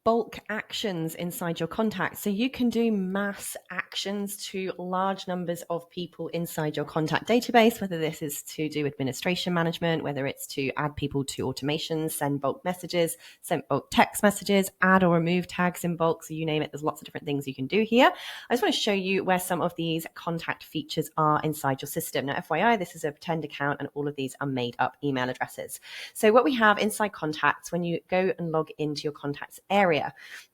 bulk actions inside your contacts. So you can do mass actions to large numbers of people inside your contact database, whether this is to do administration management, whether it's to add people to automations, send bulk messages, send bulk text messages, add or remove tags in bulk. So you name it, there's lots of different things you can do here. I just want to show you where some of these contact features are inside your system. Now, FYI, this is a pretend account and all of these are made up email addresses. So what we have inside contacts, when you go and log into your contacts area,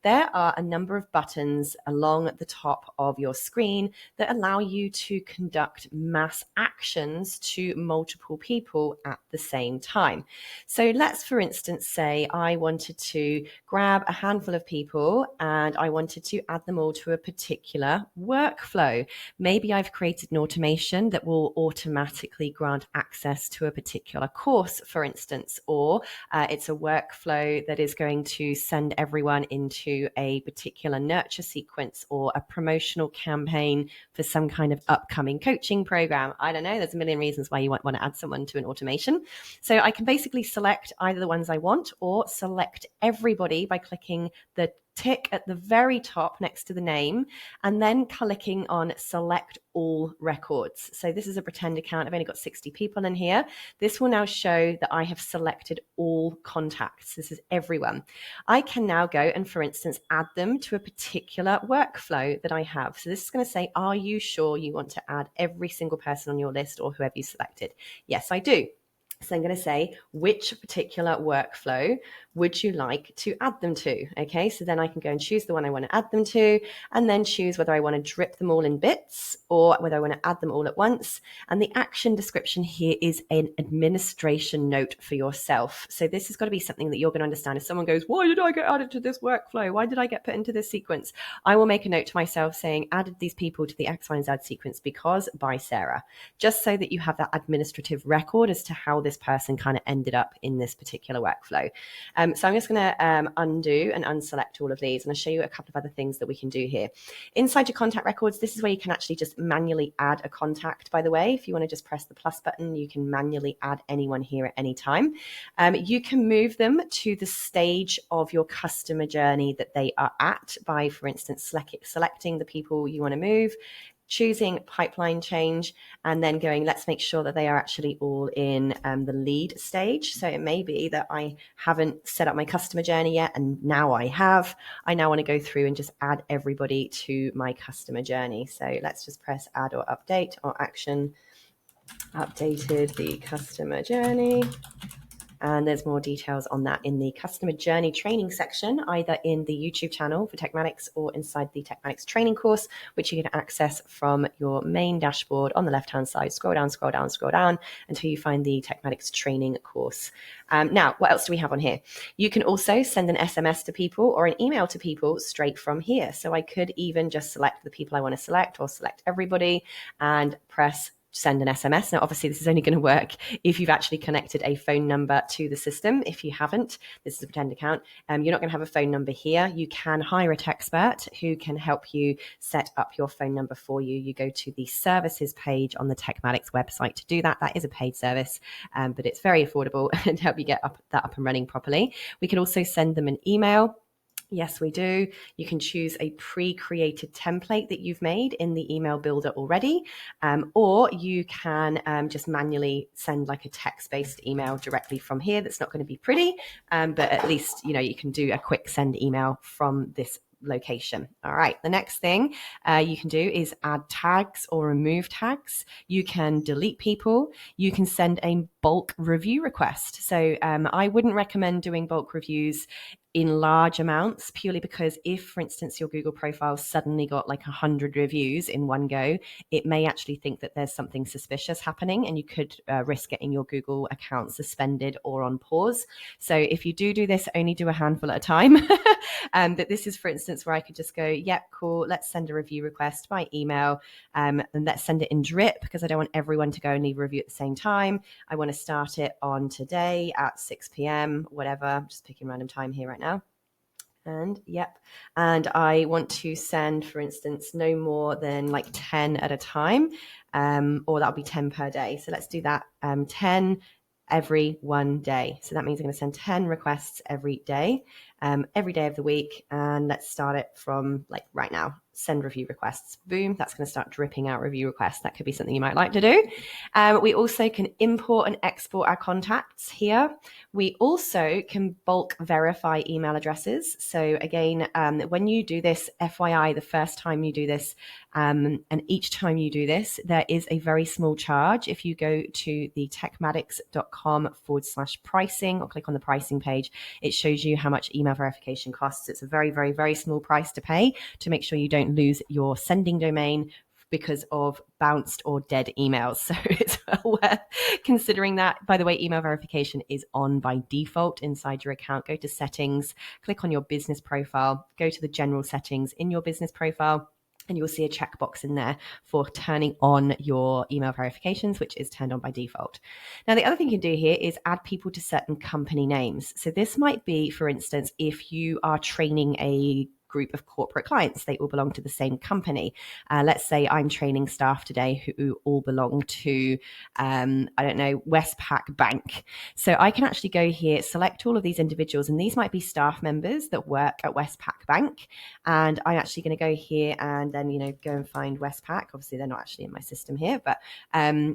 there are a number of buttons along the top of your screen that allow you to conduct mass actions to multiple people at the same time. So let's, for instance, say I wanted to grab a handful of people and I wanted to add them all to a particular workflow. Maybe I've created an automation that will automatically grant access to a particular course, for instance, or it's a workflow that is going to send everyone into a particular nurture sequence or a promotional campaign for some kind of upcoming coaching program. I don't know. There's a million reasons why you want to add someone to an automation. So I can basically select either the ones I want or select everybody by clicking the tick at the very top next to the name and then clicking on select all records. So this is a pretend account. I've only got 60 people in here. This will now show that I have selected all contacts. This is everyone. I can now go and, for instance, add them to a particular workflow that I have. So this is going to say, are you sure you want to add every single person on your list or whoever you selected? Yes, I do. So I'm going to say, which particular workflow would you like to add them to? Okay, so then I can go and choose the one I want to add them to and then choose whether I want to drip them all in bits or whether I want to add them all at once. And the action description here is an administration note for yourself. So this has got to be something that you're going to understand. If someone goes, why did I get added to this workflow? Why did I get put into this sequence? I will make a note to myself saying, added these people to the X, Y, and Z sequence because by Sarah, just so that you have that administrative record as to how this person kind of ended up in this particular workflow. So I'm just going to undo and unselect all of these, and I'll show you a couple of other things that we can do here. Inside your contact records, this is where you can actually just manually add a contact, by the way. If you want to just press the plus button, you can manually add anyone here at any time. You can move them to the stage of your customer journey that they are at by, for instance, selecting the people you want to move, choosing pipeline change, and then going, let's make sure that they are actually all in the lead stage. So it may be that I haven't set up my customer journey yet, and now I have. I now want to go through and just add everybody to my customer journey. So let's just press add or update or action, updated the customer journey. And there's more details on that in the customer journey training section, either in the YouTube channel for Tekmatix or inside the Tekmatix training course, which you can access from your main dashboard on the left-hand side. Scroll down, scroll down, scroll down until you find the Tekmatix training course. Now, what else do we have on here? You can also send an SMS to people or an email to people straight from here. So I could even just select the people I want to select or select everybody and press send an SMS. Now, obviously, this is only going to work if you've actually connected a phone number to the system. If you haven't, this is a pretend account. You're not going to have a phone number here. You can hire a techspert who can help you set up your phone number for you. You go to the services page on the Tekmatix website to do that. That is a paid service, but it's very affordable and help you get that up and running properly. We can also send them an email. Yes, we do. You can choose a pre-created template that you've made in the email builder already, or you can just manually send like a text-based email directly from here. That's not going to be pretty, but at least, you can do a quick send email from this location. All right. The next thing you can do is add tags or remove tags. You can delete people. You can send a bulk review request. So I wouldn't recommend doing bulk reviews in large amounts, purely because if, for instance, your Google profile suddenly got like 100 reviews in one go, it may actually think that there's something suspicious happening and you could risk getting your Google account suspended or on pause. So if you do this, only do a handful at a time. But this is, for instance, where I could just go, yep, cool, let's send a review request by email, and let's send it in drip because I don't want everyone to go and leave a review at the same time. I want to start it on today at 6 p.m, whatever. I'm just picking random time here right now. And I want to send, for instance, no more than like 10 at a time, or that'll be 10 per day. So let's do that, 10 every one day. So that means I'm going to send 10 requests every day. every day of the week. And let's start it from like right now. Send review requests. Boom, that's going to start dripping out review requests. That could be something you might like to do. We also can import and export our contacts here. We also can bulk verify email addresses. So again, when you do this, FYI, the first time you do this, and each time you do this, there is a very small charge. If you go to the tekmatix.com/pricing or click on the pricing page, it shows you how much email verification costs. It's a very, very, very small price to pay to make sure you don't lose your sending domain because of bounced or dead emails. So it's well worth considering that. By the way, email verification is on by default inside your account. Go to settings, click on your business profile, go to the general settings in your business profile, and you'll see a checkbox in there for turning on your email verifications, which is turned on by default. Now, the other thing you can do here is add people to certain company names. So this might be, for instance, if you are training a group of corporate clients, they all belong to the same company. Let's say I'm training staff today who all belong to, Westpac Bank. So I can actually go here, select all of these individuals, and these might be staff members that work at Westpac Bank. And I'm actually going to go here and then, go and find Westpac. Obviously, they're not actually in my system here, but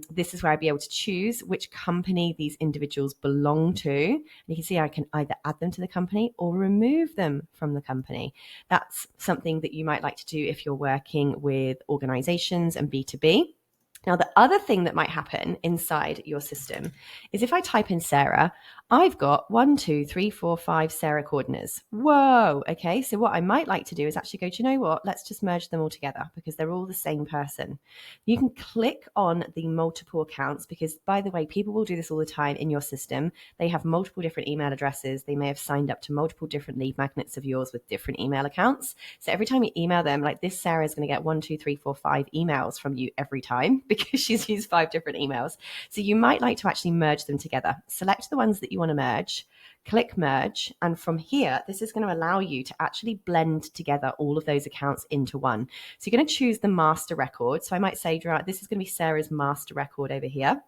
this is where I'd be able to choose which company these individuals belong to. And you can see I can either add them to the company or remove them from the company. That's something that you might like to do if you're working with organizations and B2B. Now, the other thing that might happen inside your system is if I type in Sarah, I've got 1, 2, 3, 4, 5 Sarah Cordiners. Whoa. Okay. So what I might like to do is actually go, do you know what? Let's just merge them all together because they're all the same person. You can click on the multiple accounts because, by the way, people will do this all the time in your system. They have multiple different email addresses. They may have signed up to multiple different lead magnets of yours with different email accounts. So every time you email them, like this Sarah is going to get 1, 2, 3, 4, 5 emails from you every time because she's used 5 different emails. So you might like to actually merge them together. Select the ones that you want to merge, click merge, and from here this is going to allow you to actually blend together all of those accounts into one. So you're going to choose the master record. So I might say, this is going to be Sarah's master record over here.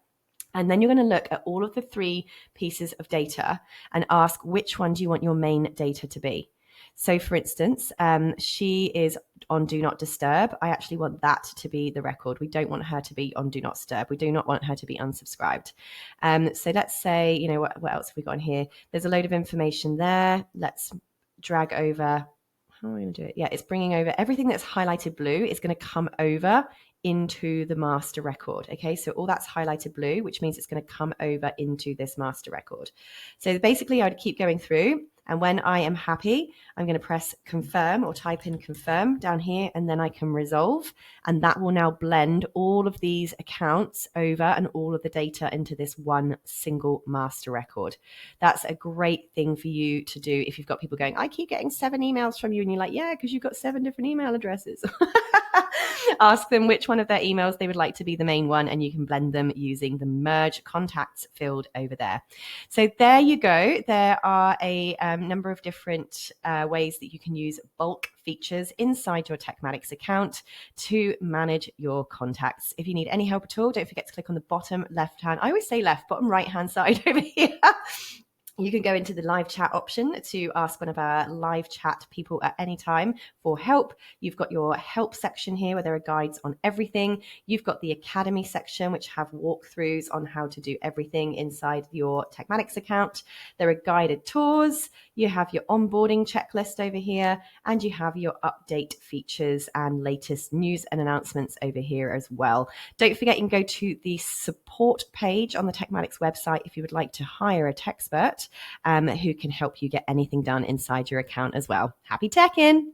And then you're going to look at all of the 3 pieces of data and ask which one do you want your main data to be. So for instance, she is on Do Not Disturb. I actually want that to be the record. We don't want her to be on Do Not Disturb. We do not want her to be unsubscribed. So let's say, what else have we got in here? There's a load of information there. Let's drag over. How are we going to do it? Yeah, it's bringing over everything that's highlighted blue is going to come over into the master record. Okay, so all that's highlighted blue, which means it's going to come over into this master record. So basically I'd keep going through, and when I am happy, I'm going to press confirm or type in confirm down here, and then I can resolve, and that will now blend all of these accounts over and all of the data into this one single master record. That's a great thing for you to do if you've got people going, I keep getting 7 emails from you, and you're like, yeah, because you've got 7 different email addresses. Ask them which one of their emails they would like to be the main one, and you can blend them using the merge contacts field over there. So there you go. There are a number of different ways that you can use bulk features inside your Tekmatix account to manage your contacts. If you need any help at all, don't forget to click on the bottom left hand. I always say left, bottom right hand side over here. You can go into the live chat option to ask one of our live chat people at any time for help. You've got your help section here where there are guides on everything. You've got the academy section, which have walkthroughs on how to do everything inside your Tekmatix account. There are guided tours. You have your onboarding checklist over here, and you have your update features and latest news and announcements over here as well. Don't forget, you can go to the support page on the Tekmatix website if you would like to hire a techspert who can help you get anything done inside your account as well. Happy teching!